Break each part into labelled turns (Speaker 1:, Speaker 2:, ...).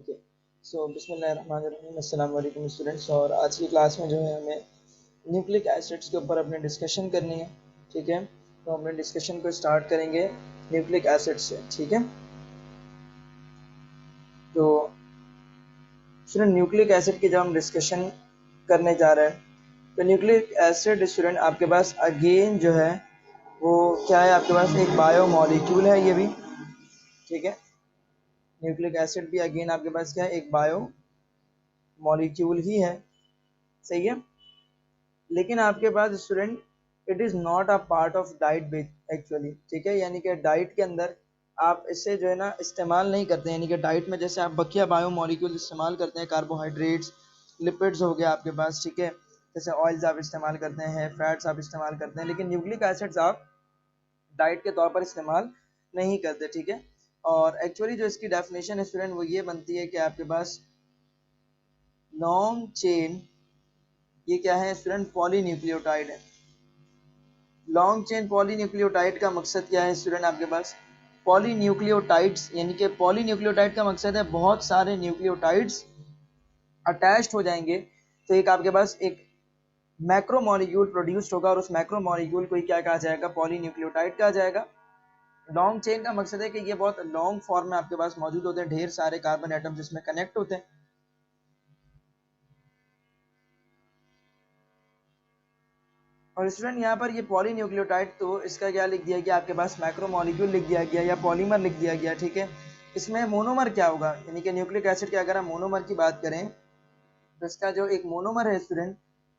Speaker 1: Okay, सो बिस्मिल्लाहिर्रहमानिर्रहीम, अस्सलाम वालेकुम स्टूडेंट्स। और आज की क्लास में जो है हमें न्यूक्लिक एसिड्स के ऊपर अपने डिस्कशन करनी है। ठीक है, तो अपने डिस्कशन को स्टार्ट करेंगे न्यूक्लिक एसिड से। ठीक है, तो स्टूडेंट न्यूक्लिक एसिड की जब हम डिस्कशन करने जा रहे हैं तो न्यूक्लिक एसिड स्टूडेंट आपके पास अगेन जो है वो क्या है, आपके पास एक बायो मॉलिक्यूल है ये भी। ठीक है, न्यूक्लिक एसिड भी अगेन आपके पास क्या है, एक बायो मॉलिक्यूल ही है। सही है, लेकिन आपके पास student it is not a part of diet actually. ठीक है, यानी कि डाइट के अंदर आप इसे जो है ना इस्तेमाल नहीं करते हैं। यानी कि डाइट में जैसे आप बकिया बायो मॉलिक्यूल इस्तेमाल करते हैं, कार्बोहाइड्रेट्स, लिपिड्स हो गया आपके पास। ठीक है, जैसे ऑयल्स आप इस्तेमाल करते हैं, फैट्स आप इस्तेमाल करते हैं, लेकिन न्यूक्लिक एसिड्स आप डाइट के तौर पर इस्तेमाल नहीं करते। ठीक है, और एक्चुअली जो इसकी डेफिनेशन है स्टूडेंट वो ये बनती है कि आपके पास लॉन्ग चेन, ये क्या है स्टूडेंट, पॉलीन्यूक्लियोटाइड है। लॉन्ग चेन पॉलीन्यूक्लियोटाइड का मकसद क्या है स्टूडेंट, आपके पास पॉलीन्यूक्लियोटाइड्स, यानी कि पॉलीन्यूक्लियोटाइड का मकसद है बहुत सारे न्यूक्लियोटाइड्स अटैच्ड हो जाएंगे तो एक आपके पास एक मैक्रो मॉलिक्यूल प्रोड्यूस्ड होगा, और उस मैक्रो मॉलिक्यूल को ही क्या कहा जाएगा, पॉलीन्यूक्लियोटाइड कहा जाएगा। लॉन्ग चेन का मकसद है कि ये बहुत लॉन्ग फॉर्म में आपके पास मौजूद होते हैं, ढेर सारे कार्बन एटम्स जिसमें कनेक्ट होते हैं। और स्टूडेंट यहाँ पर ये पॉलीन्यूक्लियोटाइड, तो इसका क्या लिख दिया गया, आपके पास मैक्रो मॉलिक्यूल लिख दिया गया या पॉलीमर लिख दिया गया। ठीक है, इसमें मोनोमर क्या होगा, यानी कि न्यूक्लिक एसिड के अगर हम मोनोमर की बात करें तो इसका जो एक मोनोमर है स्टूडेंट,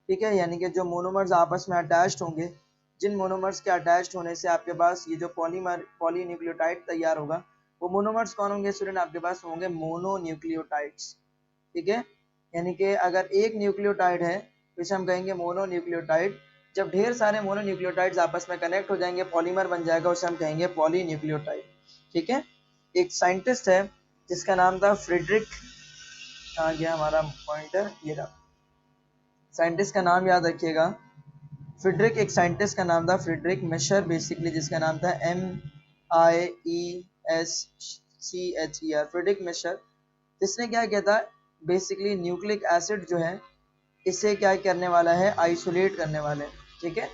Speaker 1: ठीक है, यानी कि जो मोनोमर्स आपस में अटैच्ड होंगे, जिन मोनोमर्स के अटैच्ड होने से आपके पास ये जो पॉलीमर पॉलीन्यूक्लियोटाइड तैयार होगा, वो मोनोमर्स कौन होंगे स्टूडेंट, आपके पास होंगे मोनोन्यूक्लियोटाइड्स। ठीक है, यानी कि अगर एक न्यूक्लियोटाइड है तो इसे हम कहेंगे मोनोन्यूक्लियोटाइड। जब ढेर सारे मोनोन्यूक्लियोटाइड्स आपस में कनेक्ट हो जाएंगे, पॉलीमर बन जाएगा, उसे हम कहेंगे पॉलीन्यूक्लियोटाइड। ठीक है, एक साइंटिस्ट है जिसका नाम था फ्रेडरिक, कहाँ गया हमारा पॉइंटर, ये रहा, साइंटिस्ट का नाम याद रखिएगा, फ्रेडरिक, एक साइंटिस्ट का नाम था फ्रेडरिक मिशर बेसिकली, जिसका नाम था MIESCHER, फ्रेडरिक मिशर। इसने क्या किया था, बेसिकली न्यूक्लिक एसिड जो है इसे क्या करने वाला है, आइसोलेट करने वाले हैं। ठीक है,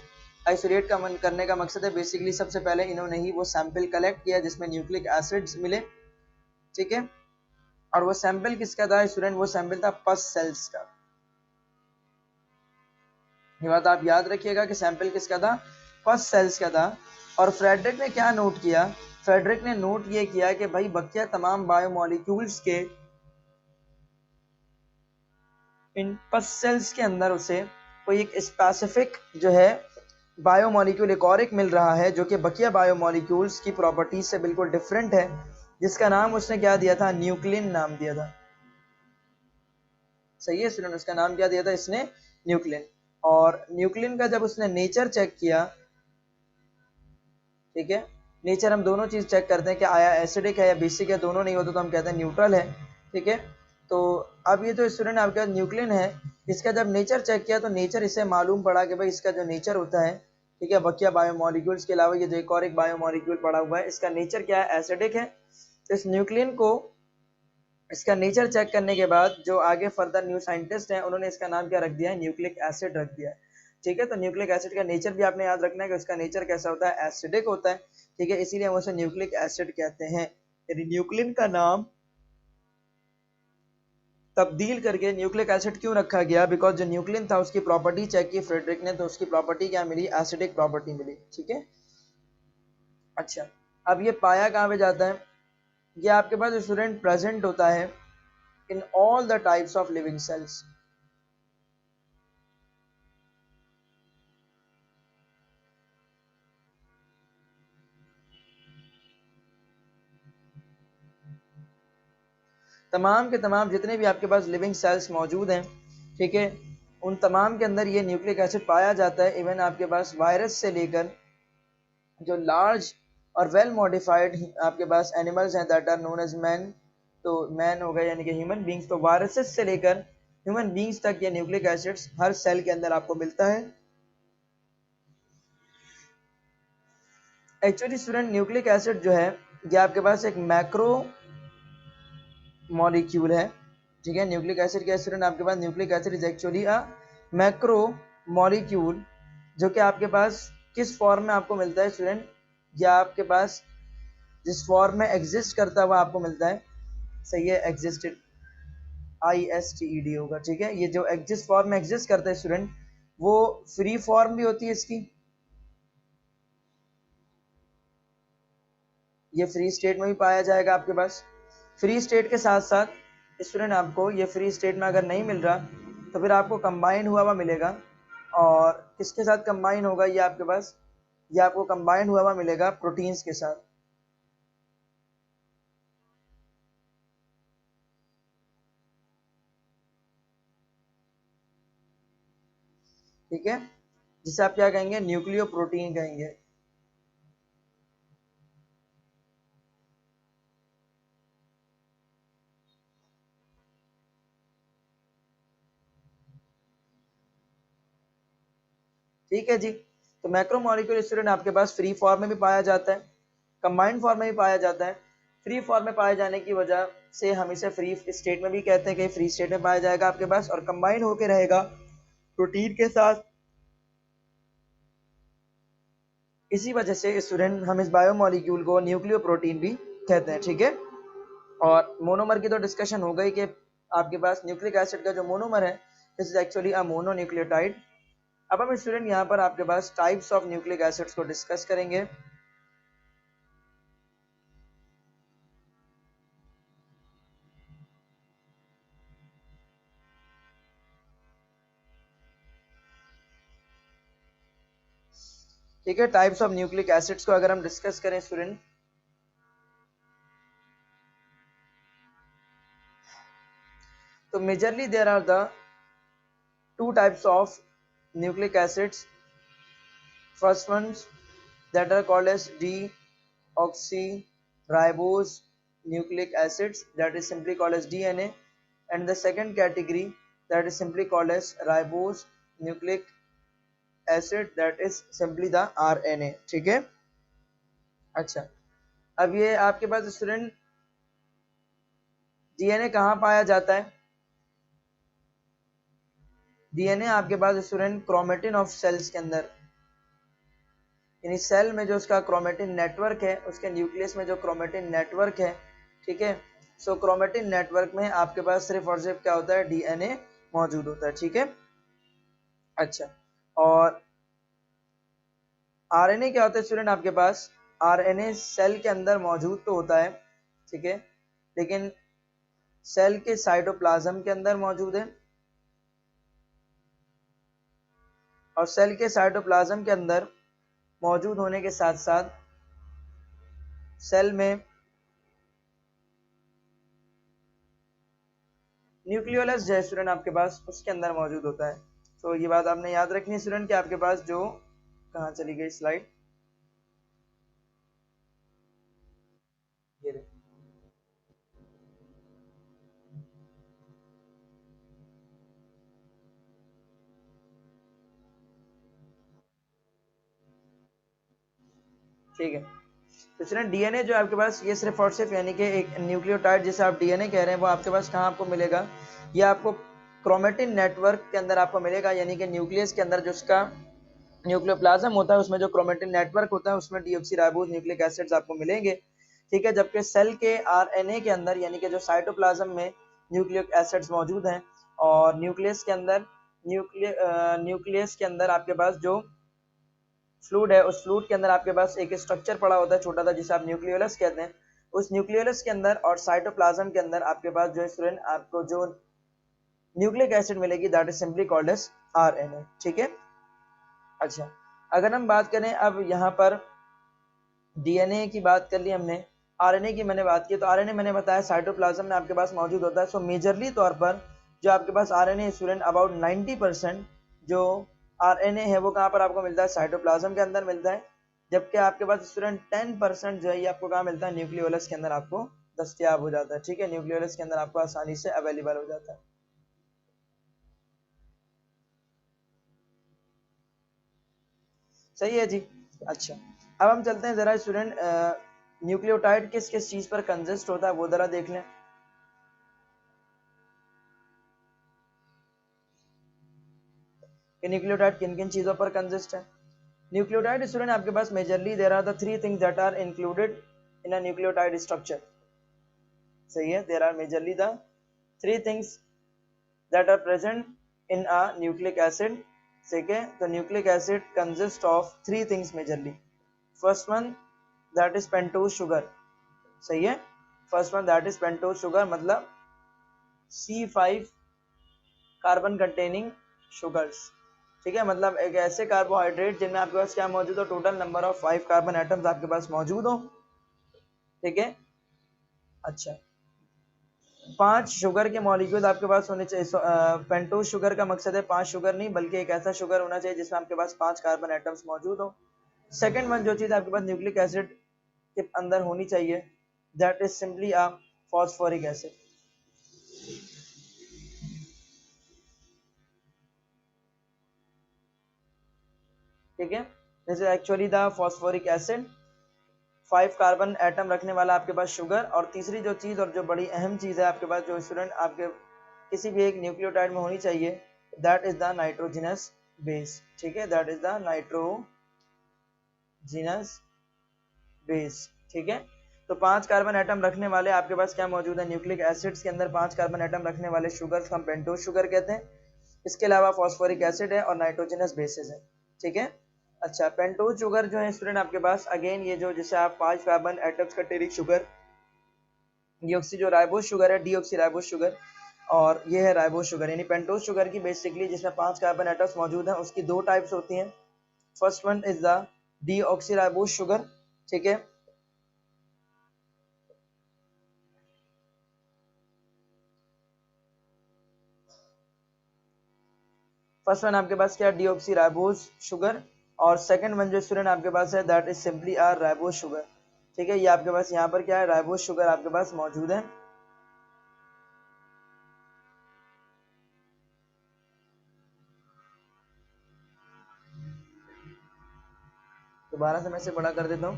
Speaker 1: आइसोलेट का मन करने का मकसद है बेसिकली, सबसे पहले इन्होंने ही वो सैंपल कलेक्ट किया जिसमें न्यूक्लिक एसिड्स मिले। ठीक है, और वो सैंपल किसका था स्टूडेंट, वो सैंपल था पस सेल्स का। ये बात आप याद रखिएगा कि सैंपल किसका था, पस सेल्स का था। और फ्रेडरिक ने क्या नोट किया, फ्रेडरिक ने नोट ये किया कि भाई बकिया तमाम बायोमोलिक्यूल्स के इन पस सेल्स के अंदर उसे कोई एक स्पेसिफिक जो है बायोमोलिक्यूल एक और एक मिल रहा है जो कि बकिया बायोमोलिक्यूल्स की प्रॉपर्टीज से बिल्कुल डिफरेंट है, जिसका नाम उसने क्या दिया था, न्यूक्लिन नाम दिया था। सही है स्टूडेंट, उसका नाम क्या दिया था इसने, न्यूक्लिन। और न्यूक्लिन का जब उसने नेचर चेक किया, ठीक है, नेचर हम दोनों चीज चेक करते हैं कि आया एसिडिक है या बेसिक है, दोनों नहीं होता तो हम कहते हैं न्यूट्रल है। ठीक है, तो अब ये जो स्टूडेंट आपका न्यूक्लिन है, इसका जब नेचर चेक किया तो नेचर इससे मालूम पड़ा कि भाई इसका जो नेचर होता है, ठीक है, बकिया बायोमोलिक्यूल्स के अलावा ये जो एक और एक बायोमोलिक्यूल पड़ा हुआ है, इसका नेचर क्या है, एसिडिक है। तो इस न्यूक्लिन को, इसका नेचर चेक करने के बाद जो आगे फर्दर न्यू साइंटिस्ट हैं उन्होंने इसका नाम क्या रख दिया है, न्यूक्लिक एसिड रख दिया है। ठीक है, तो न्यूक्लिक एसिड का नेचर भी आपने याद रखना है कि उसका नेचर कैसा होता है, एसिडिक होता है। ठीक है, इसीलिए हम उसे न्यूक्लिक एसिड कहते हैं। यदि न्यूक्लिन का नाम तब्दील करके न्यूक्लिक एसिड क्यों रखा गया, बिकॉज जो न्यूक्लिन था उसकी प्रॉपर्टी चेक की फ्रेडरिक ने, तो उसकी प्रॉपर्टी क्या मिली, एसिडिक प्रॉपर्टी मिली। ठीक है, अच्छा, अब ये पाया कहाँ पे जाता है, ये आपके पास स्टूडेंट प्रेजेंट होता है in all the types of living cells. तमाम के तमाम जितने भी आपके पास लिविंग सेल्स मौजूद हैं, ठीक है, उन तमाम के अंदर ये न्यूक्लिक एसिड पाया जाता है। इवन आपके पास वायरस से लेकर जो लार्ज और वेल मॉडिफाइड आपके पास एनिमल्स हैं that are known as man, तो मैन हो गए यानी कि ह्यूमन बींग्स, तो वायरसेस से लेकर ह्यूमन बींग्स तक ये न्यूक्लिक एसिड्स हर सेल के अंदर आपको मिलता है। एक्चुअली स्टूडेंट न्यूक्लिक एसिड जो है ये आपके पास एक मैक्रो मॉलिक्यूल है, ठीक है। न्यूक्लिक एसिड के स्टूडेंट आपके पास nucleic acid is actually a macro molecule, जो कि आपके पास किस फॉर्म में आपको मिलता है स्टूडेंट, या आपके पास जिस फॉर्म में एग्जिस्ट करता है वो आपको मिलता है, सही है, एग्जिस्टेड, ISTED होगा, ठीक है। ये जो एग्जिस्ट फॉर्म में एग्जिस्ट करता है स्टूडेंट, वो फ्री फॉर्म भी होती है इसकी, ये फ्री स्टेट में भी पाया जाएगा आपके पास। फ्री स्टेट के साथ साथ स्टूडेंट आपको ये फ्री स्टेट में अगर नहीं मिल रहा तो फिर आपको कंबाइंड हुआ हुआ मिलेगा, और किसके साथ कंबाइन होगा ये आपके पास, ये आपको कंबाइंड हुआ हुआ मिलेगा प्रोटीन्स के साथ, ठीक है, जिसे आप क्या कहेंगे, न्यूक्लियो प्रोटीन कहेंगे। ठीक है जी। तो मैक्रो मॉलिक्यूल स्टूडेंट आपके पास फ्री फॉर्म में भी पाया जाता है, कंबाइंड फॉर्म में भी पाया जाता है। फ्री फॉर्म में पाए जाने की वजह से हम इसे फ्री स्टेट में भी कहते हैं कि फ्री स्टेट में पाया जाएगा आपके पास, और कंबाइंड होके रहेगा प्रोटीन के साथ। इसी वजह से स्टूडेंट हम इस बायोमोलिक्यूल को न्यूक्लियो प्रोटीन भी कहते हैं, ठीक है। और मोनोमर की तो डिस्कशन हो गई कि आपके पास न्यूक्लिक एसिड का जो मोनोमर है, this is actually a mononucleotide. अब हम स्टूडेंट यहाँ पर आपके पास टाइप्स ऑफ न्यूक्लिक एसिड्स को डिस्कस करेंगे। ठीक है, टाइप्स ऑफ न्यूक्लिक एसिड्स को अगर हम डिस्कस करें स्टूडेंट, तो majorly there are the two types of nucleic acids. First ones that are called as deoxyribose nucleic acids, that is simply called as DNA, and the second category that is simply called as ribose nucleic acid, that is simply the RNA, ठीक है। अच्छा, अब ये आपके पास student DNA कहाँ पाया जाता है, डीएनए आपके पास स्टूडेंट क्रोमेटिन ऑफ सेल्स के अंदर, यानी सेल में जो उसका क्रोमेटिन नेटवर्क है, उसके न्यूक्लियस में जो क्रोमेटिन नेटवर्क है, ठीक है। सो क्रोमेटिन नेटवर्क में आपके पास सिर्फ और सिर्फ क्या होता है, डीएनए मौजूद होता है, ठीक है। अच्छा, और आरएनए क्या होता है स्टूडेंट आपके पास, आरएनए सेल के अंदर मौजूद तो होता है, ठीक है, लेकिन सेल के साइटोप्लाज्म के अंदर मौजूद है, और सेल के साइटोप्लाज्म के अंदर मौजूद होने के साथ साथ सेल में न्यूक्लियोलस जो है स्टूडेंट आपके पास उसके अंदर मौजूद होता है। तो ये बात आपने याद रखनी है स्टूडेंट कि आपके पास जो, कहाँ चली गई स्लाइड, ये ठीक है। तो स्टूडेंट डीएनए जो आपके पास, ये सिर्फ और सिर्फ यानी कि एक न्यूक्लियोटाइड जिसे आप डीएनए कह रहे हैं, वो आपके पास कहाँ आपको मिलेगा, ये आपको क्रोमेटिन नेटवर्क के अंदर आपको मिलेगा, यानी कि न्यूक्लियस के अंदर जो उसका न्यूक्लियोप्लाज्म होता है उसमें जो क्रोमेटिन नेटवर्क होता है उसमें डीऑक्सीराइबोज न्यूक्लिक एसिड्स आपको मिलेंगे, ठीक है। जबकि सेल के आरएनए के अंदर यानी कि जो साइटोप्लाज्म में न्यूक्लिक एसिड्स मौजूद हैं, और न्यूक्लियस के अंदर न्यूक्लियस के अंदर आपके पास जो फ्लूइड है, उस फ्लूइड के अंदर आपके पास एक स्ट्रक्चर पड़ा होता है छोटा सा, जिसे आप न्यूक्लियोलस कहते हैं। उस न्यूक्लियोलस के अंदर और साइटोप्लाज्म के अंदर आपके पास जो स्टूडेंट आपको जो न्यूक्लिक एसिड मिलेगी, that is simply called as RNA, ठीक है। अच्छा, अगर हम बात करें अब यहाँ पर डीएनए की बात कर ली हमने, आरएनए की मैंने बात की, तो आरएनए मैंने बताया साइटोप्लाज्म में आपके पास मौजूद होता है। सो मेजरली तौर पर जो आपके पास आरएनए स्टूडेंट अबाउट 90% जो आरएनए है वो कहाँ पर आपको मिलता है, साइटोप्लाज्म के अंदर मिलता है। जबकि आपके पास स्टूडेंट 10% जो है ये आपको कहाँ मिलता है, न्यूक्लियोलस के अंदर आपको दस्तयाब हो जाता है, ठीक है, न्यूक्लियोलस के अंदर आपको आसानी से अवेलेबल हो जाता है। सही है जी। अच्छा, अब हम चलते हैं जरा स्टूडेंट न्यूक्लियोटाइड किस किस चीज पर कंसिस्ट होता है वो जरा देख लें। कि न्यूक्लियोटाइड किन किन चीज़ों पर कंसिस्ट है। न्यूक्लियोटाइड स्टूडेंट आपके पास majorly there are the 3 things that are included in a nucleotide structure. सही है, there are majorly the 3 things that are present in a nucleic acid. ठीक है, तो nucleic acid consist of 3 things majorly. First one that is pentose sugar. सही है, first one that is pentose sugar, मतलब C5 carbon containing sugars. ठीक है, मतलब एक ऐसे कार्बोहाइड्रेट जिनमें आपके पास क्या मौजूद हो, total number of 5 carbon atoms आपके पास मौजूद हो। ठीक है, अच्छा 5 शुगर के मॉलिक्यूल आपके पास होने चाहिए। पेंटोज शुगर का मकसद है 5 शुगर नहीं, बल्कि एक ऐसा शुगर होना चाहिए जिसमें आपके पास 5 कार्बन एटम्स मौजूद हो। सेकेंड वन जो चीज आपके पास न्यूक्लिक एसिड के अंदर होनी चाहिए, that is simply a phosphoric acid. ठीक है, this is actually the phosphoric acid, 5 carbon atom रखने वाला आपके पास शुगर। और तीसरी जो चीज और जो बड़ी अहम चीज है आपके पास जो स्टूडेंट आपके किसी भी एक न्यूक्लियोटाइड में होनी चाहिए, that is the nitrogenous base. ठीक है, that is the nitrogenous base. ठीक है, तो 5 कार्बन एटम रखने वाले आपके पास क्या मौजूद है, न्यूक्लिक एसिड्स के अंदर 5 कार्बन एटम रखने वाले शुगर को हम पेंटोज शुगर कहते हैं। इसके अलावा फॉस्फोरिक एसिड है और नाइट्रोजनस बेसिस है। ठीक है, अच्छा पेंटोज शुगर जो है स्टूडेंट आपके पास अगेन ये जो जिसे आप 5 carbon atoms containing sugar, deoxy जो राइबोज शुगर है, डीऑक्सी राइबोज शुगर, और ये है राइबोज शुगर। यानी पेंटोज शुगर की बेसिकली जिसमें 5 कार्बन एटम्स मौजूद हैं उसकी 2 टाइप्स होती हैं। First one is the deoxy ribose sugar. ठीक है, फर्स्ट वन आपके पास क्या, डीऑक्सी राइबोज शुगर, और सेकंड वन जो स्टूडेंट आपके पास है that is simply a ribose sugar. ठीक है, ये आपके पास यहाँ पर क्या है, राइबोज शुगर आपके पास मौजूद है। दोबारा से मैं इसे बड़ा कर देता हूँ,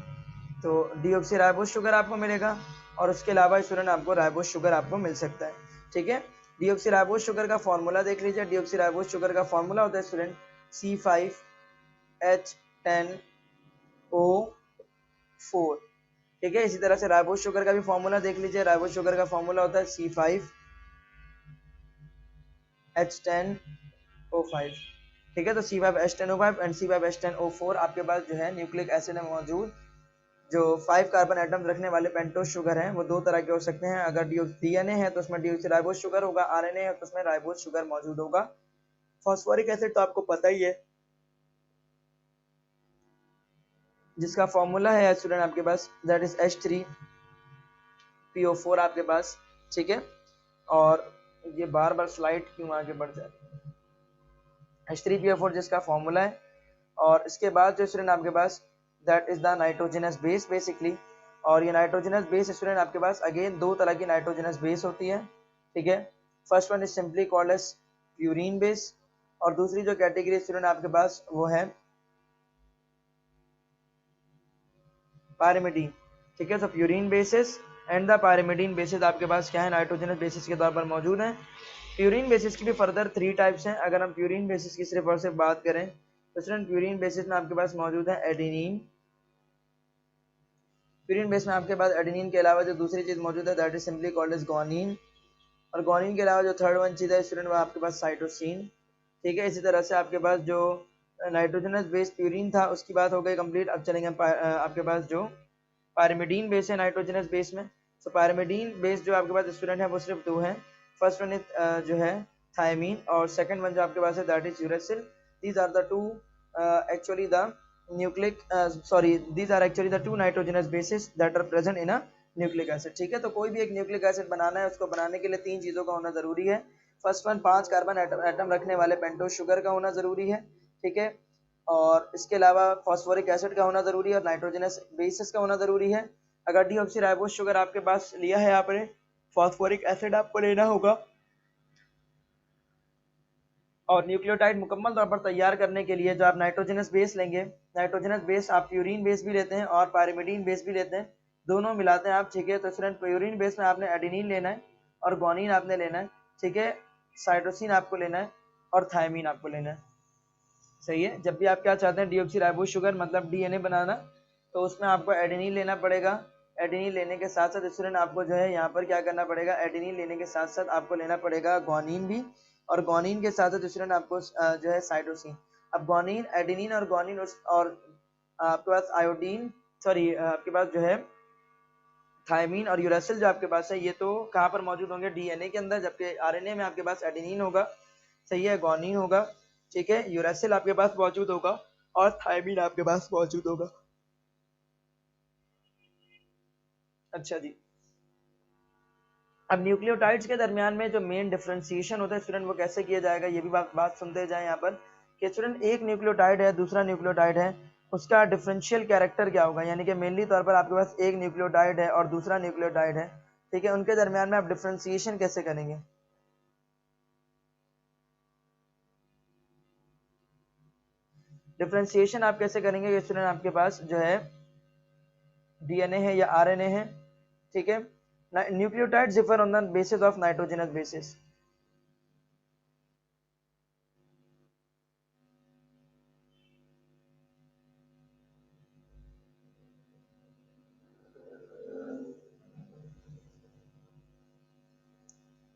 Speaker 1: तो डीऑक्सी राइबोज शुगर आपको मिलेगा और उसके अलावा स्टूडेंट आपको राइबोज शुगर आपको मिल सकता है। ठीक है, डीऑक्सी राइबोज शुगर का फॉर्मूला देख लीजिए। डीऑक्सी राइबोज शुगर का फॉर्मूला होता है स्टूडेंट C5H10O4। ठीक है, इसी तरह से राइबोज शुगर का भी फॉर्मूला देख लीजिए। राइबोज शुगर का फॉर्मूला होता है C5H10O5। ठीक है, तो C5H10O5 एंड C5H10O4 आपके पास जो है न्यूक्लिक एसिड में मौजूद जो 5 कार्बन एटम रखने वाले पेंटोज शुगर हैं वो 2 तरह के हो सकते हैं। अगर डीएनए है तो उसमें डीऑक्सी राइबोज शुगर होगा, आरएनए है तो उसमें राइबोज शुगर मौजूद होगा। फॉस्फोरिक एसिड तो आपको पता ही है जिसका फॉर्मूला है स्टूडेंट आपके पास दैट इज H3PO4 आपके पास। ठीक है, और ये बार बार स्लाइड क्यों आगे बढ़ जाती है, H3PO4 जिसका फॉर्मूला है। और इसके बाद जो स्टूडेंट आपके पास that is the nitrogenous base basically. और ये नाइट्रोजनस बेस स्टूडेंट आपके पास अगेन 2 तरह की नाइट्रोजनस बेस होती है। ठीक है, first one is simply called as purine base, और दूसरी जो कैटेगरी स्टूडेंट आपके पास वो है पायरिमिडीन। ठीक है, तो purine basis and the pyrimidine basis आपके पास क्या है, नाइट्रोजनस बेसिस के तौर पर मौजूद है। प्यूरीन बेसिस की भी फर्दर 3 टाइप्स हैं। अगर हम प्यूरीन बेसिस की सिर्फ और सिर्फ बात करें तो स्टूडेंट प्यूरीन बेसिस में आपके पास मौजूद है एडेनिन। प्यूरीन बेस में आपके पास एडेनिन के अलावा जो दूसरी चीज मौजूद है that is simply called as guanine, और गुआनिन के अलावा जो थर्ड वन चीज है स्टूडेंट वो आपके पास साइटोसिन। ठीक है, इसी तरह से आपके पास जो नाइट्रोजनस बेस प्यूरीन था उसकी बात हो गई कंप्लीट। अब चलेंगे आपके पास जो पायरिमिडीन बेस है नाइट्रोजनस बेस में। तो पायरिमिडीन बेस जो आपके पास स्टूडेंट है वो सिर्फ 2 है। फर्स्ट वन जो है थायमीन, और सेकंड वन जो आपके पास है that is uracil. These are the two actually the nucleic these are actually the 2 nitrogenous bases that are present in a nucleic acid. ठीक है, तो कोई भी एक न्यूक्लिक एसिड बनाना है उसको बनाने के लिए 3 चीजों का होना जरूरी है। फर्स्ट वन 5 कार्बन एटम रखने वाले पेंटोज शुगर का होना जरूरी है। ठीक है, और इसके अलावा फॉस्फोरिक एसिड का होना जरूरी है और नाइट्रोजनस बेसिस का होना जरूरी है। अगर डीऑक्सी राइबोज शुगर आपके पास लिया है आपने, फॉस्फोरिक एसिड आपको लेना होगा। और न्यूक्लियोटाइड मुकम्मल तौर पर तैयार करने के लिए जो आप नाइट्रोजनस बेस लेंगे, नाइट्रोजनस बेस आप प्यूरीन बेस भी लेते हैं और पायरिमिडीन बेस भी लेते हैं, दोनों मिलाते हैं आप। ठीक है, तो स्टूडेंट प्यूरीन बेस में आपने एडेनिन लेना है और गुआनिन आपने लेना है। ठीक है, साइटोसिन आपको लेना है और थायमीन आपको लेना है। सही है। जब भी आप क्या चाहते हैं डीऑक्सी राइबोज शुगर मतलब डीएनए बनाना, तो उसमें आपको एडेनिन लेना पड़ेगा। एडेनिन लेने के साथ साथ स्टूडेंट आपको जो है यहाँ पर क्या करना पड़ेगा, एडेनिन लेने के साथ साथ आपको लेना पड़ेगा ग्वानिन भी, और ग्वानिन के साथ साथ स्टूडेंट आपको जो है साइटोसिन। अब ग्वानिन, एडेनिन और ग्वानिन और आपके पास आयोडीन, सॉरी आपके पास जो है थायमीन और यूरेसिल जो आपके पास है, ये तो कहाँ पर मौजूद होंगे, डीएनए के अंदर, जबकि आरएनए में आपके पास एडेनिन होगा, सही है, ग्वानिन होगा, ठीक है, यूरेसिल आपके पास मौजूद होगा और थायमीन आपके पास मौजूद होगा। अच्छा जी। अब न्यूक्लियोटाइड्स के दरमियान में जो मेन डिफरेंशिएशन होता है स्टूडेंट, वो कैसे किया जाएगा, ये भी बात सुनते जाए यहाँ पर कि स्टूडेंट एक न्यूक्लियोटाइड है, दूसरा न्यूक्लियोटाइड है, उसका डिफरेंशियल कैरेक्टर क्या होगा, यानी कि मेनली तौर पर आपके पास एक न्यूक्लियोटाइड है और दूसरा न्यूक्लियोटाइड है, ठीक है, उनके दरमियान में आप डिफरेंशिएशन कैसे करेंगे। डिफरेंशिएशन आप कैसे करेंगे कि स्टूडेंट आपके पास जो है डीएनए है या आरएनए है, ठीक है, nucleotides differ on the basis of nitrogenous bases.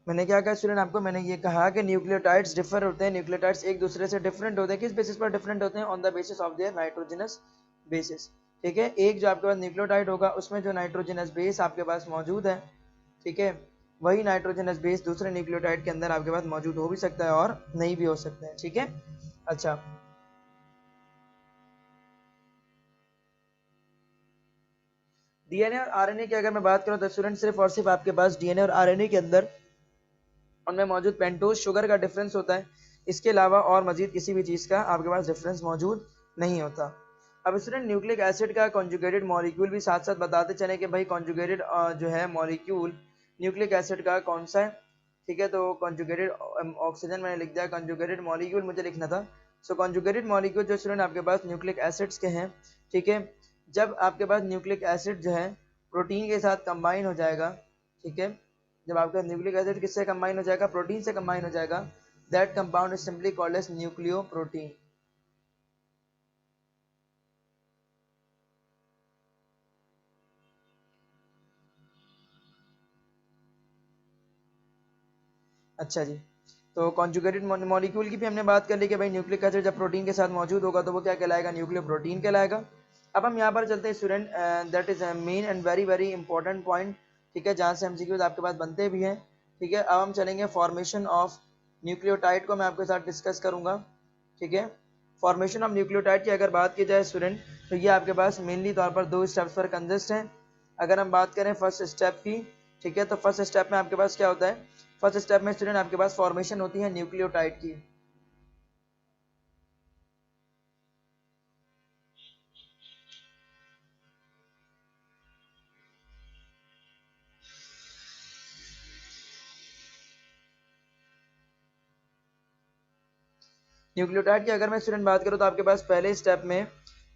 Speaker 1: मैंने क्या कहा स्टूडेंट आपको, मैंने ये कहा कि न्यूक्लियोटाइड्स डिफर होते हैं, न्यूक्लियोटाइड्स एक दूसरे से डिफरेंट होते हैं, किस बेसिस पर डिफरेंट होते हैं, on the basis of their nitrogenous bases, ठीक है। एक जो आपके पास न्यूक्लियोटाइड होगा उसमें जो नाइट्रोजनस बेस आपके पास मौजूद है, ठीक है, वही नाइट्रोजनस बेस दूसरे न्यूक्लियोटाइड के अंदर आपके पास मौजूद हो भी सकता है और नहीं भी हो सकता है, ठीक है। अच्छा, डीएनए और आरएनए की अगर मैं बात करूं तो स्टूडेंट सिर्फ और सिर्फ आपके पास डीएनए और आरएनए के अंदर उनमें मौजूद पेंटोज शुगर का डिफरेंस होता है, इसके अलावा और मजीद किसी भी चीज़ का आपके पास डिफरेंस मौजूद नहीं होता। अब स्टूडेंट न्यूक्लिक एसिड का कॉन्जुगेटेड मॉलिक्यूल भी साथ साथ बताते चले कि भाई कॉन्जुगेटेड जो है मॉलिक्यूल न्यूक्लिक एसिड का कौन सा है, ठीक है, तो कॉन्जुगेटेड ऑक्सीजन मैंने लिख दिया, कॉन्जुगेटेड मॉलिक्यूल मुझे लिखना था। सो कॉन्जुगेटेड मॉलिक्यूल जो स्टूडेंट आपके पास न्यूक्लिक एसिड्स के हैं, ठीक है, जब आपके पास न्यूक्लिक एसिड जो है प्रोटीन के साथ कंबाइन हो जाएगा, ठीक है, जब आपका न्यूक्लिक एसिड किससे कंबाइन हो जाएगा, प्रोटीन से कंबाइन हो जाएगा, that compound is simply called as nucleoprotein. अच्छा जी, तो कॉन्जुगेटेड मॉलिक्यूल की भी हमने बात कर ली कि भाई न्यूक्लिक एसिड जब प्रोटीन के साथ मौजूद होगा तो वो क्या कहलाएगा, न्यूक्लियोप्रोटीन कहलाएगा। अब हम यहाँ पर चलते हैं student, that is main and very very important point, ठीक है, जहाँ से एमसीक्यूज आपके पास बनते भी हैं, ठीक है। अब हम चलेंगे फॉर्मेशन ऑफ न्यूक्लियोटाइड को मैं आपके साथ डिस्कस करूंगा, ठीक है। फॉर्मेशन ऑफ न्यूक्लियोटाइड की अगर बात की जाए स्टूडेंट, तो ये आपके पास मेनली तौर पर दो स्टेप्स पर कंसिस्ट है। अगर हम बात करें फर्स्ट स्टेप की, ठीक है, तो फर्स्ट स्टेप में आपके पास क्या होता है, फर्स्ट स्टेप में स्टूडेंट आपके पास फॉर्मेशन होती है न्यूक्लियोटाइड की। न्यूक्लियोटाइड की अगर मैं स्टूडेंट बात करूँ तो आपके पास पहले स्टेप में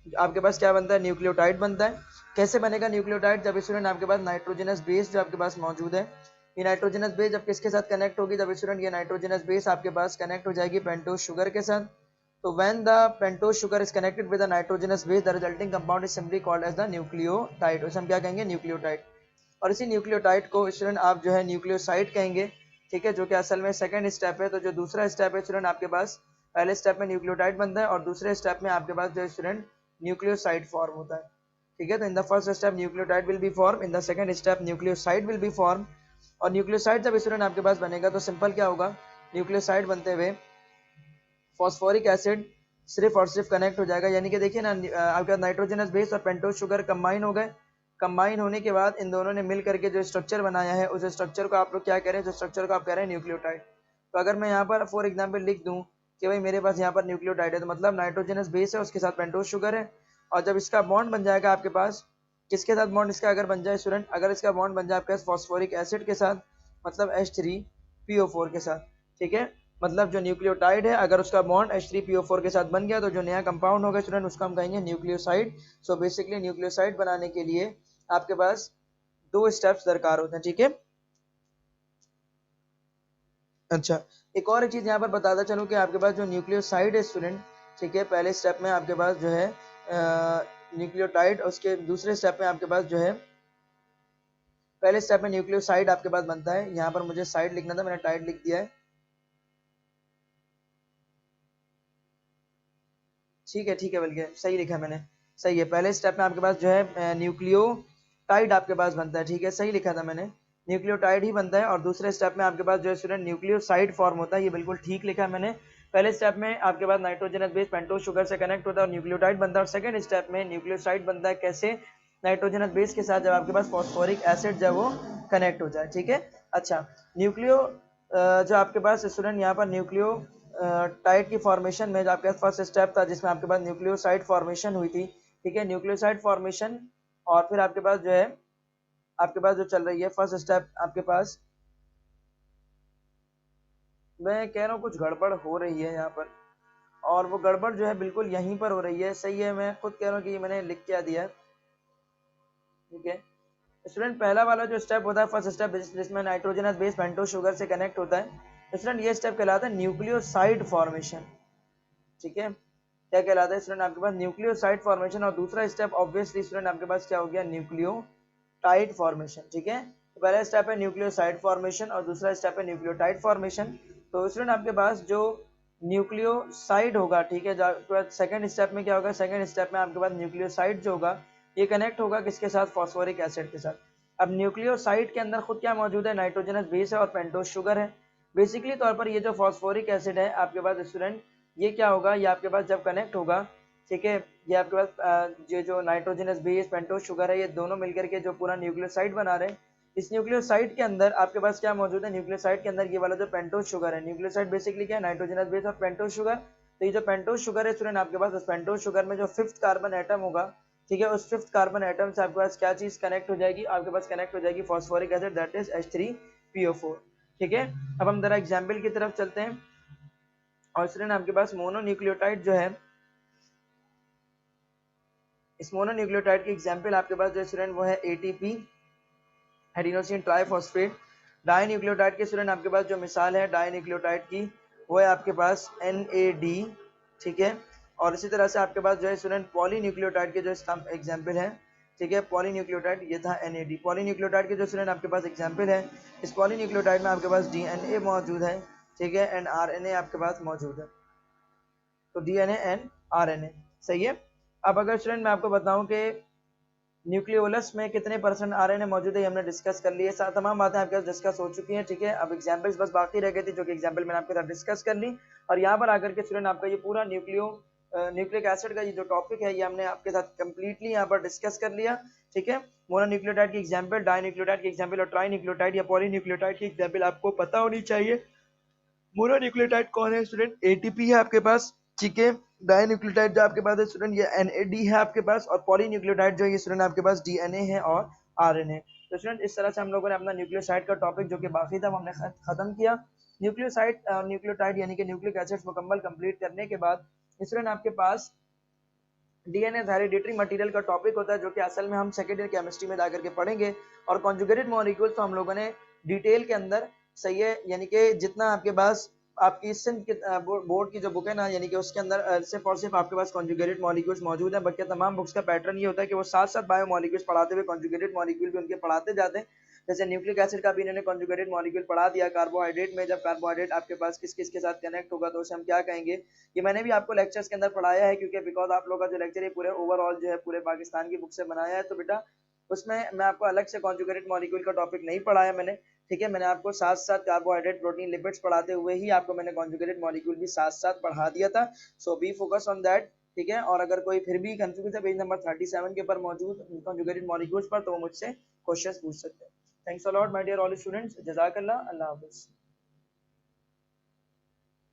Speaker 1: आपके पास क्या बनता है, न्यूक्लियोटाइड बनता है। कैसे बनेगा न्यूक्लियोटाइड, जब स्टूडेंट आपके पास नाइट्रोजनस बेस जो आपके पास मौजूद है, ये नाइट्रोजनस बेस जब किसके साथ कनेक्ट होगी, जब स्टूडेंट ये नाइट्रोजनस बेस आपके पास कनेक्ट हो जाएगी पेंटोज शुगर के साथ, तो when the pentose sugar is connected with the nitrogenous base the resulting compound is simply called as the nucleotide, उसे हम क्या कहेंगे, न्यूक्लियोटाइड। और इसी न्यूक्लियोटाइड को स्टूडेंट आप जो है न्यूक्लियोसाइड कहेंगे, ठीक है, जो कि असल में सेकंड स्टेप है। तो जो दूसरा स्टेप है स्टूडेंट आपके पास, पहले स्टेप में न्यूक्लियोटाइड बनता है और दूसरे स्टेप में आपके पास जो स्टूडेंट न्यूक्लियोसाइड फॉर्म होता है, ठीक है। तो in the first step nucleotide will be form, in the second step nucleoside will be form. और न्यूक्लियोसाइड जब स्टूडेंट आपके पास बनेगा तो सिंपल क्या होगा, न्यूक्लियोसाइड बनते हुए फॉस्फोरिक एसिड सिर्फ और सिर्फ कनेक्ट हो जाएगा, यानी कि देखिए ना आपके पास नाइट्रोजनस बेस और पेंटोज शुगर कंबाइन हो गए, कंबाइन होने के बाद इन दोनों ने मिल करके जो स्ट्रक्चर बनाया है उस स्ट्रक्चर को आप लोग क्या कह रहे हैं, जो स्ट्रक्चर को आप कह रहे हैं न्यूक्लियोटाइड। तो अगर मैं यहाँ पर फॉर एग्जांपल लिख दूं कि भाई मेरे पास यहाँ पर न्यूक्लियोटाइड है, तो मतलब नाइट्रोजनस बेस है उसके साथ पेंटोज शुगर है, और जब इसका बॉन्ड बन जाएगा आपके पास, किसके साथ बॉन्ड इसका अगर बन जाए स्टूडेंट, अगर इसका बॉन्ड बन जाए आपके पास फॉस्फोरिक एसिड के साथ, मतलब H3PO4 के साथ, ठीक है, मतलब जो न्यूक्लियोटाइड है अगर उसका बॉन्ड H3PO4 के साथ बन गया तो जो नया कंपाउंड होगा स्टूडेंट उसको हम कहेंगे न्यूक्लियोसाइड। सो बेसिकली न्यूक्लियोसाइड बनाने के लिए आपके पास दो स्टेप्स दरकार होते हैं, ठीक है। अच्छा, एक और चीज यहाँ पर बताता चलूं कि आपके पास जो न्यूक्लियोसाइड है स्टूडेंट, ठीक है। पहले स्टेप में आपके पास जो है न्यूक्लियोटाइड, उसके दूसरे स्टेप में आपके पास जो है, पहले स्टेप में न्यूक्लियोसाइड आपके पास बनता है। यहाँ पर मुझे साइड लिखना था, मैंने टाइड लिख दिया है। ठीक है, बल्कि सही लिखा मैंने, सही है। पहले स्टेप में आपके पास जो है न्यूक्लियोटाइड आपके पास बनता है, ठीक है, सही लिखा था मैंने, न्यूक्लियोटाइड ही बनता है। और दूसरे स्टेप में आपके पास जो है स्टूडेंट न्यूक्लियोसाइड फॉर्म होता है, ये बिल्कुल ठीक लिखा है मैंने। पहले स्टेप में आपके पास नाइट्रोजनस बेस पेंटोज शुगर से कनेक्ट होता है और न्यूक्लियोटाइड बनता है, और सेकंड स्टेप में न्यूक्लियोसाइड बनता है। कैसे? नाइट्रोजनस बेस के साथ जब आपके पास फॉस्फोरिक एसिड जब वो कनेक्ट हो जाए, ठीक है। अच्छा, न्यूक्लियो जो आपके पास स्टूडेंट यहाँ पर न्यूक्लियो टाइड की फॉर्मेशन में जो आपके पास फर्स्ट स्टेप था जिसमें आपके पास न्यूक्लियोसाइड फॉर्मेशन हुई थी, ठीक है, न्यूक्लियोसाइड फॉर्मेशन। और फिर आपके पास जो है, आपके पास जो चल रही है फर्स्ट स्टेप आपके पास, मैं कह रहा हूँ कुछ गड़बड़ हो रही है यहाँ पर, और वो गड़बड़ जो है बिल्कुल यहीं पर हो रही है। सही है, मैं खुद कह रहा हूँ कि मैंने लिख क्या दिया है, ठीक है। स्टूडेंट पहला वाला जो स्टेप होता है फर्स्ट स्टेप जिसमें नाइट्रोजनस बेस पेंटोज शुगर से कनेक्ट होता है स्टूडेंट, ये स्टेप कहलाता है न्यूक्लियोसाइड फॉर्मेशन, ठीक है। क्या कहलाता है स्टूडेंट? आपके पास न्यूक्लियोसाइड फॉर्मेशन। और दूसरा स्टेप ऑब्वियसली स्टूडेंट आपके पास क्या हो गया? न्यूक्लियोटाइड फॉर्मेशन, ठीक है। तो पहला स्टेप है न्यूक्लियोसाइड फॉर्मेशन और दूसरा स्टेप है न्यूक्लियोटाइड फॉर्मेशन। तो स्टूडेंट आपके पास जो न्यूक्लियोसाइड होगा, ठीक है, सेकंड स्टेप में क्या होगा? सेकंड स्टेप में आपके पास न्यूक्लियोसाइड जो होगा ये कनेक्ट होगा किसके साथ? फॉस्फोरिक एसिड के साथ। अब न्यूक्लियोसाइड के अंदर खुद क्या मौजूद है? नाइट्रोजनस बेस है और पेंटोज शुगर है। बेसिकली तौर पर ये जो फॉस्फोरिक एसिड है आपके पास स्टूडेंट, ये क्या होगा? ये आपके पास जब कनेक्ट होगा, ठीक है, ये आपके पास ये जो नाइट्रोजनस बेस पेंटोज शुगर है ये दोनों मिलकर के जो पूरा न्यूक्लियोसाइड बना रहे हैं। इस न्यूक्लियोसाइड के अंदर आपके पास क्या मौजूद है? न्यूक्लियोसाइड के अंदर ये वाला जो पेंटोज शुगर है, न्यूक्लियोसाइड बेसिकली क्या है? नाइट्रोजनस बेस और पेंटोज शुगर। तो ये जो पेंटोज शुगर है स्टूडेंट आपके पास, उस पेंटोज शुगर में जो फिफ्थ कार्बन एटम होगा, ठीक है, उस फिफ्थ कार्बन एटम से आपके पास क्या चीज कनेक्ट हो जाएगी? आपके पास कनेक्ट हो जाएगी phosphoric acid, that is H3PO4, ठीक है। अब हम जरा एग्जाम्पल की तरफ चलते हैं। और स्टूडेंट आपके पास मोनोन्यूक्लियोटाइड जो है, इस मोनोन्यूक्लियोटाइड की एग्जाम्पल आपके पास जो स्टूडेंट वो है ATP, एडिनोसिन ट्राइफॉस्फेट। डाइन्यूक्लियोटाइड के स्टूडेंट आपके पास जो मिसाल है डाइन्यूक्लियोटाइड की वो है आपके पास NAD, ठीक है। और इसी तरह से आपके पास जो है स्टूडेंट पॉलीन्यूक्लियोटाइड के जो एग्जाम्पल है, ठीक है, पॉलीन्यूक्लियोटाइड ये था NAD। पॉलीन्यूक्लियोटाइड के जो स्टूडेंट आपके पास एग्जाम्पल है, इस पॉलीन्यूक्लियोटाइड में आपके पास DNA मौजूद है, ठीक है, एंड RNA आपके पास मौजूद है। तो DNA एंड RNA, सही है। अब अगर स्टूडेंट मैं आपको बताऊं कि न्यूक्लियोलस में कितने परसेंट RNA मौजूद है, ये हमने डिस्कस कर लिए, तमाम बातें आपके साथ डिस्कस हो चुकी हैं, ठीक है। अब एग्जांपल्स बस बाकी रह गई थी जो कि एग्जांपल मैंने आपके साथ डिस्कस कर ली। और यहाँ पर आकर के स्टूडेंट आपका ये पूरा न्यूक्लिक एसिड का ये जो टॉपिक है ये हमने आपके साथ कंप्लीटली यहाँ पर डिस्कस कर लिया, ठीक है। मोनोन्यूक्लियोटाइड की एग्जाम्पल, डाइन्यूक्लियोटाइड की एग्जाम्पल और ट्राइन्यूक्लियोटाइड या पॉलीन्यूक्लियोटाइड की एग्जाम्पल आपको पता होनी चाहिए। मोनोन्यूक्लियोटाइड कौन है स्टूडेंट? ATP है आपके पास, ठीक है। डाइन्यूक्लियोटाइड जो आपके पास है स्टूडेंट ये NAD है आपके पास, और पॉलीन्यूक्लियोटाइड जो ये स्टूडेंट आपके पास DNA है और RNA। तो स्टूडेंट इस तरह से हम लोगों ने अपना न्यूक्लियोसाइड का टॉपिक जो कि बाकी था वो हमने खत्म किया। न्यूक्लियोसाइड न्यूक्लियोटाइड यानी कि न्यूक्लिक एसिड्स मुकम्मल कंप्लीट करने के बाद स्टूडेंट आपके पास DNA हेरिडिटरी मटेरियल का टॉपिक होता है जो कि असल में हम सेकेंड ईयर केमिस्ट्री में जाकर के पढ़ेंगे। और कॉन्जुगेटेड मॉलिक्यूल्स तो हम लोगों ने डिटेल के अंदर, सही है, यानी कि जितना आपके पास आपकी सिंध के बोर्ड की जो बुक है ना, यानी कि उसके अंदर सिर्फ और सिर्फ आपके पास कॉन्जुगेटेड मॉलिक्यूल्स मौजूद है। बल्कि तमाम बुक्स का पैटर्न ये होता है कि वो साथ साथ बायो मॉलिक्यूल्स पढ़ाते हुए कॉन्जुगेटेड मॉलिक्यूल भी उनके पढ़ाते जाते हैं। जैसे न्यूक्लिक एसिड का भी इन्होंने कॉन्जुगेटेड मॉलिक्यूल पढ़ा दिया। कार्बोहाइड्रेट में जब कार्बोहाइड्रेट आपके पास किस किस के साथ कनेक्ट होगा तो उसे हम क्या कहेंगे, ये मैंने भी आपको लेक्चर्स के अंदर पढ़ाया है, क्योंकि बिकॉज आप लोग का जो लेक्चर है पूरे ओवरऑल जो है पूरे पाकिस्तान की बुक से बनाया है, तो बेटा उसमें मैं आपको अलग से कॉन्जुगेटेड मॉलिक्यूल का टॉपिक नहीं पढ़ाया मैंने, ठीक है। मैंने आपको साथ साथ कार्बोहाइड्रेट, प्रोटीन, लिपिड्स पढ़ाते हुए ही आपको मैंने कॉन्जुगेटेड मॉलिक्यूल भी साथ साथ पढ़ा दिया था। सो बी फोकस ऑन दैट, ठीक है। और अगर कोई फिर भी कंफ्यूज है पेज नंबर 37 के ऊपर मौजूद कॉन्जुगेटेड मॉलिक्यूल्स पर, तो वो मुझसे क्वेश्चंस पूछ सकते हैं। Thanks a lot my dear all students, जज़ाकल्लाह, अल्लाह हाफिज़।